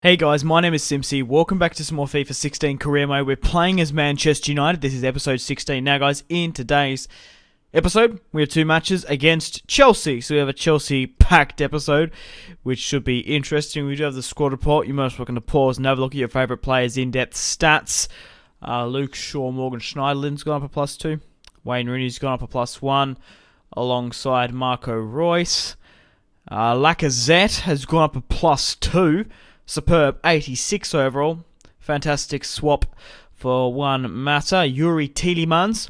Hey guys, my name is Simpsy. Welcome back to some more FIFA 16 career mode. We're playing as Manchester United. This is episode 16. Now guys, in today's episode, we have two matches against Chelsea. So we have a Chelsea-packed episode, which should be interesting. We do have the squad report. You're most welcome to pause and have a look at your favourite players' in-depth stats. Luke Shaw, Morgan Schneiderlin's gone up a +2. Wayne Rooney's gone up a +1, alongside Marco Reus. Lacazette has gone up a +2. Superb, 86 overall. Fantastic swap for one matter. Yuri Tielemans,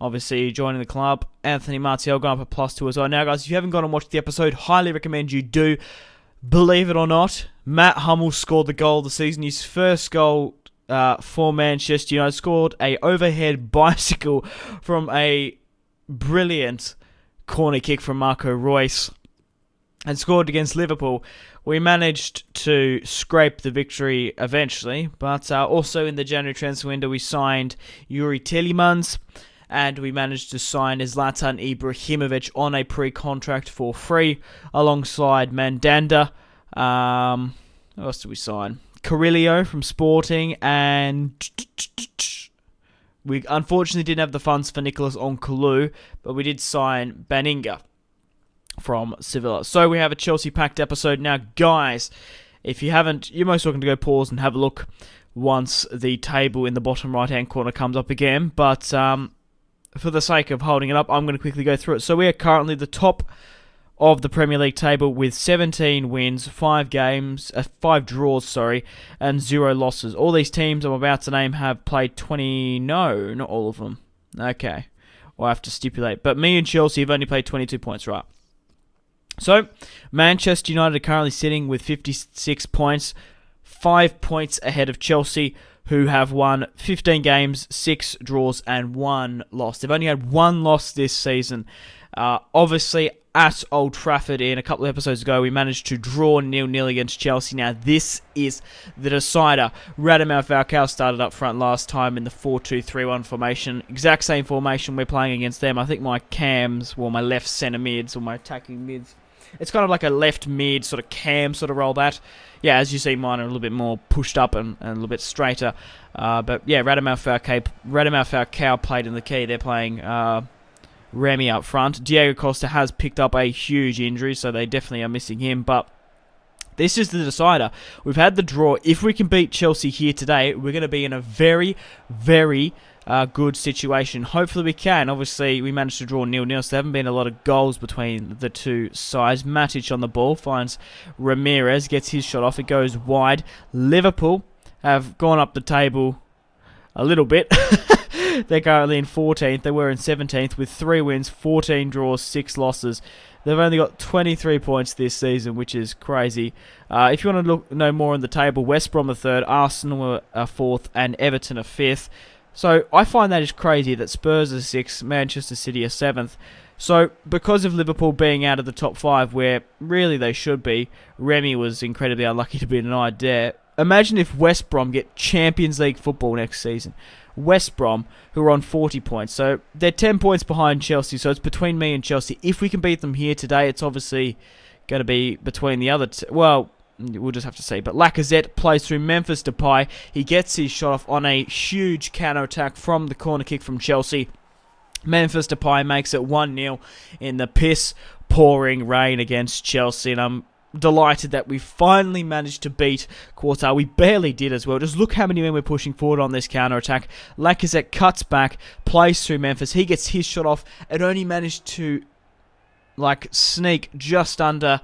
obviously joining the club. Anthony Martial going up a +2 as well. Now, guys, if you haven't gone and watched the episode, highly recommend you do. Believe it or not, Matt Hummels scored the goal of the season. His first goal for Manchester United. Scored a overhead bicycle from a brilliant corner kick from Marco Reus. And scored against Liverpool. We managed to scrape the victory eventually, but also in the January transfer window we signed Yuri Tielemans, and we managed to sign Zlatan Ibrahimovic on a pre-contract for free, alongside Mandanda. Who else did we sign? Carrillo from Sporting, and we unfortunately didn't have the funds for Nicolas Onkoulou, but we did sign Baninga from Sevilla. So we have a Chelsea-packed episode. Now, guys, if you haven't, you're most welcome to go pause and have a look once the table in the bottom right-hand corner comes up again. But for the sake of holding it up, I'm going to quickly go through it. So we are currently the top of the Premier League table with 17 wins, 5 draws, and 0 losses. All these teams I'm about to name have played 20... No, not all of them. Okay. I'll have to stipulate. But me and Chelsea have only played 22 points, right? So, Manchester United are currently sitting with 56 points, 5 points ahead of Chelsea, who have won 15 games, 6 draws, and 1 loss. They've only had 1 loss this season. Obviously, at Old Trafford in a couple of episodes ago, we managed to draw 0-0 against Chelsea. Now, this is the decider. Radamel Falcao started up front last time in the 4-2-3-1 formation. Exact same formation we're playing against them. I think my cams, well, my left centre mids, or my attacking mids, it's kind of like a left mid sort of cam sort of role that. Yeah, as you see, mine are a little bit more pushed up and a little bit straighter. But yeah, Radamel Falcao played in the key. They're playing Remy up front. Diego Costa has picked up a huge injury, so they definitely are missing him. But this is the decider. We've had the draw. If we can beat Chelsea here today, we're going to be in a very, very good situation. Hopefully we can. Obviously, we managed to draw 0-0, so there haven't been a lot of goals between the two sides. Matic on the ball finds Ramirez, gets his shot off. It goes wide. Liverpool have gone up the table a little bit. They're currently in 14th. They were in 17th with 3 wins, 14 draws, 6 losses. They've only got 23 points this season, which is crazy. If you want to know more on the table, West Brom are 3rd, Arsenal are 4th, and Everton are 5th. So I find that is crazy that Spurs are 6th, Manchester City are 7th. So because of Liverpool being out of the top 5, where really they should be, Remy was incredibly unlucky to be denied there. Imagine if West Brom get Champions League football next season. West Brom, who are on 40 points. So they're 10 points behind Chelsea, so it's between me and Chelsea. If we can beat them here today, it's obviously going to be between the other well, we'll just have to see. But Lacazette plays through Memphis Depay. He gets his shot off on a huge counter-attack from the corner kick from Chelsea. Memphis Depay makes it 1-0 in the piss-pouring rain against Chelsea. And I'm delighted that we finally managed to beat Quartar. We barely did as well. Just look how many men we're pushing forward on this counter-attack. Lacazette cuts back, plays through Memphis. He gets his shot off and only managed to sneak just under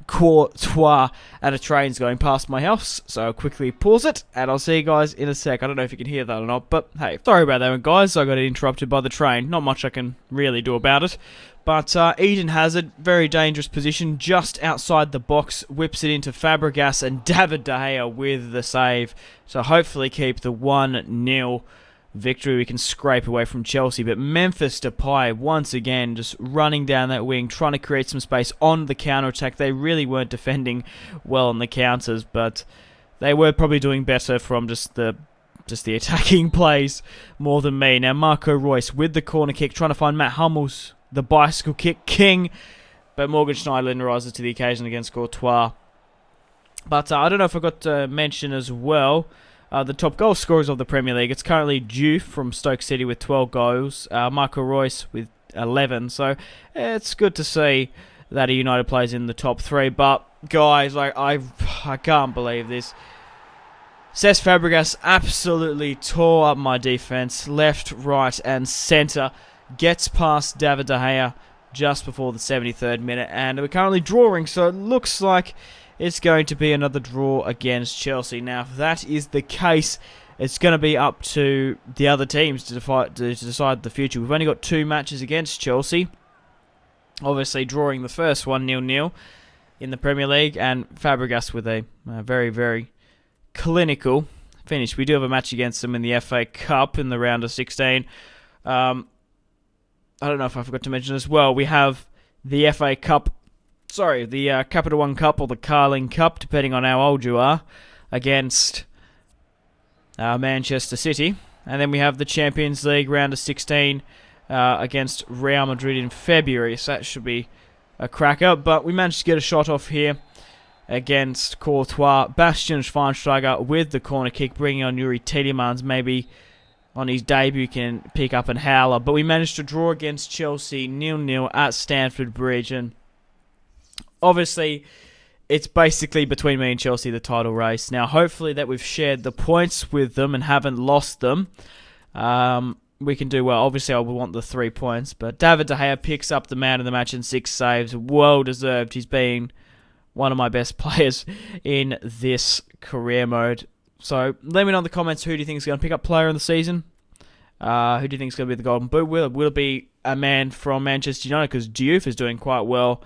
Courtois, and a train's going past my house, so I'll quickly pause it, and I'll see you guys in a sec. I don't know if you can hear that or not, but hey, sorry about that one, guys. I got interrupted by the train. Not much I can really do about it. But Eden Hazard, very dangerous position, just outside the box, whips it into Fabregas, and David De Gea with the save. So hopefully keep the 1-0 victory. We can scrape away from Chelsea. But Memphis Depay, once again, just running down that wing, trying to create some space on the counter-attack. They really weren't defending well on the counters, but they were probably doing better from just the attacking plays more than me. Now Marco Reus with the corner kick, trying to find Matt Hummels, the bicycle kick king, but Morgan Schneiderlin rises to the occasion against Courtois. But I don't know if I got to mention as well the top goal scorers of the Premier League. It's currently Diouf from Stoke City with 12 goals, Michael Royce with 11. So it's good to see that a United plays in the top 3. But guys, like I can't believe this. Cesc Fabregas absolutely tore up my defense, left, right, and centre. Gets past David De Gea just before the 73rd minute, and we're currently drawing, so it looks like it's going to be another draw against Chelsea. Now, if that is the case, it's going to be up to the other teams to decide the future. We've only got 2 matches against Chelsea. Obviously, drawing the first one 0-0 in the Premier League, and Fabregas with a very, very clinical finish. We do have a match against them in the FA Cup in the round of 16. I don't know if I forgot to mention as well, we have the FA Cup, the Capital One Cup or the Carling Cup, depending on how old you are, against Manchester City. And then we have the Champions League round of 16 against Real Madrid in February, so that should be a cracker. But we managed to get a shot off here against Courtois. Bastian Schweinsteiger with the corner kick, bringing on Yuri Tielemans. Maybe on his debut can pick up and howler. But we managed to draw against Chelsea 0-0 at Stamford Bridge. And obviously, it's basically between me and Chelsea, the title race. Now, hopefully that we've shared the points with them and haven't lost them. We can do well. Obviously, I would want the 3 points. But David De Gea picks up the man of the match and 6 saves. Well deserved. He's been one of my best players in this career mode. So let me know in the comments, who do you think is going to pick up player of the season? Who do you think is going to be the Golden Boot? Will it be a man from Manchester United? Because Diouf is doing quite well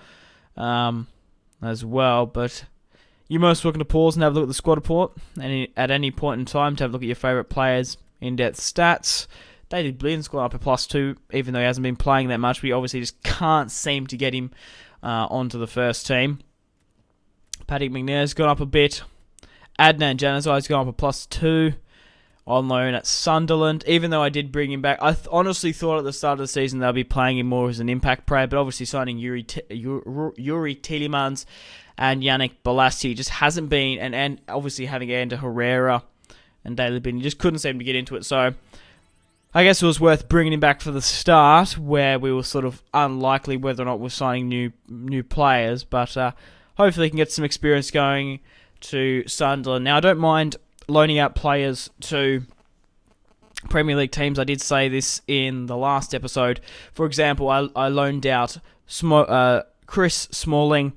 as well. But you're most welcome to pause and have a look at the squad report at any point in time to have a look at your favourite players' in-depth stats. David Blinn's gone up a +2, even though he hasn't been playing that much. We obviously just can't seem to get him onto the first team. Paddy McNair's gone up a bit. Adnan Januzaj's gone up a +2 on loan at Sunderland. Even though I did bring him back, I honestly thought at the start of the season they'll be playing him more as an impact player, but obviously signing Yuri Tielemans and Yannick Bolasie just hasn't been, and obviously having Ander Herrera and Daily Bin, he just couldn't seem to get into it. So I guess it was worth bringing him back for the start, where we were sort of unlikely whether or not we're signing new players, but hopefully he can get some experience going to Sunderland. Now, I don't mind loaning out players to Premier League teams. I did say this in the last episode. For example, I loaned out Chris Smalling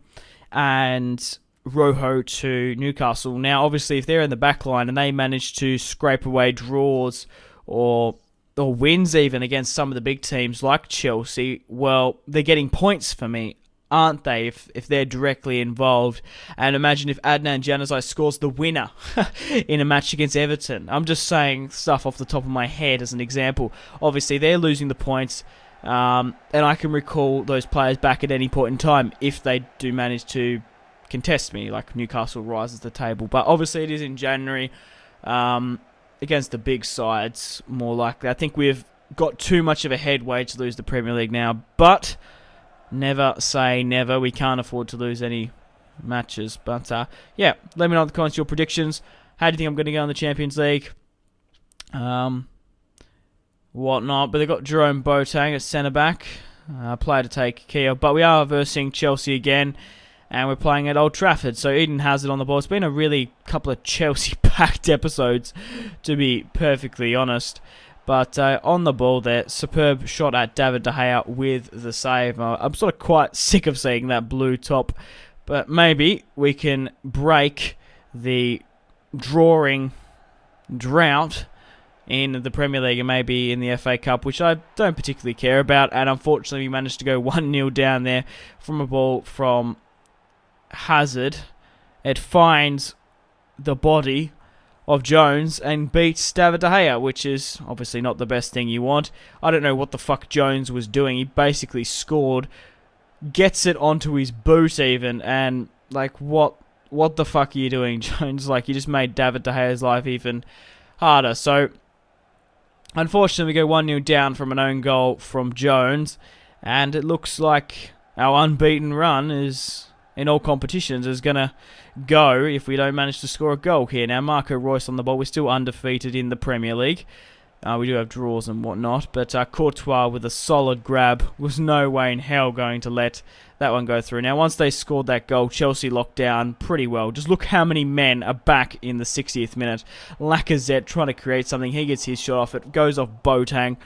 and Rojo to Newcastle. Now, obviously, if they're in the back line and they manage to scrape away draws or wins even against some of the big teams like Chelsea, well, they're getting points for me, aren't they, if they're directly involved? And imagine if Adnan Januzaj scores the winner in a match against Everton. I'm just saying stuff off the top of my head as an example. Obviously, they're losing the points, and I can recall those players back at any point in time if they do manage to contest me, like Newcastle rises the table. But obviously, it is in January against the big sides, more likely. I think we've got too much of a headway to lose the Premier League now, but never say never. We can't afford to lose any matches. But yeah, let me know in the comments your predictions. How do you think I'm going to go in the Champions League? Whatnot. But they've got Jerome Boateng at centre-back. Player to take care of. But we are versing Chelsea again. And we're playing at Old Trafford. So Eden Hazard on the ball. It's been a really couple of Chelsea-packed episodes, to be perfectly honest. But on the ball there, superb shot at David De Gea with the save. I'm sort of quite sick of seeing that blue top. But maybe we can break the drawing drought in the Premier League and maybe in the FA Cup, which I don't particularly care about. And unfortunately, we managed to go 1-0 down there from a ball from Hazard. It finds the body of Jones and beats David De Gea, which is obviously not the best thing you want. I don't know what the fuck Jones was doing. He basically scored, gets it onto his boot even, and like what the fuck are you doing, Jones? Like, you just made David De Gea's life even harder. So unfortunately, we go 1-0 down from an own goal from Jones, and it looks like our unbeaten run is in all competitions is going to go if we don't manage to score a goal here. Now, Marco Reus on the ball. We're still undefeated in the Premier League. We do have draws and whatnot, but Courtois with a solid grab was no way in hell going to let that one go through. Now, once they scored that goal, Chelsea locked down pretty well. Just look how many men are back in the 60th minute. Lacazette trying to create something. He gets his shot off. It goes off Boateng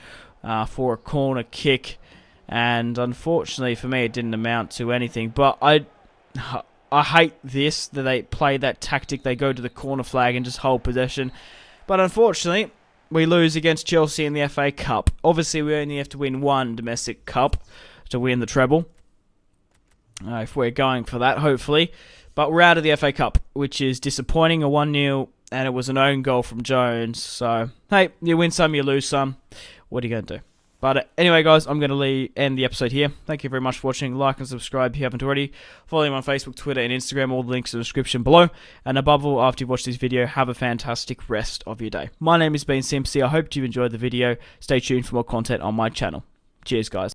for a corner kick, and unfortunately for me, it didn't amount to anything. But I hate this, that they play that tactic. They go to the corner flag and just hold possession. But unfortunately, we lose against Chelsea in the FA Cup. Obviously, we only have to win one domestic cup to win the treble. If we're going for that, hopefully. But we're out of the FA Cup, which is disappointing. A 1-0, and it was an own goal from Jones. So, hey, you win some, you lose some. What are you going to do? But anyway, guys, I'm going to end the episode here. Thank you very much for watching. Like and subscribe if you haven't already. Follow me on Facebook, Twitter, and Instagram. All the links in the description below. And above all, after you've watched this video, have a fantastic rest of your day. My name has been Simpzy. I hope you enjoyed the video. Stay tuned for more content on my channel. Cheers, guys.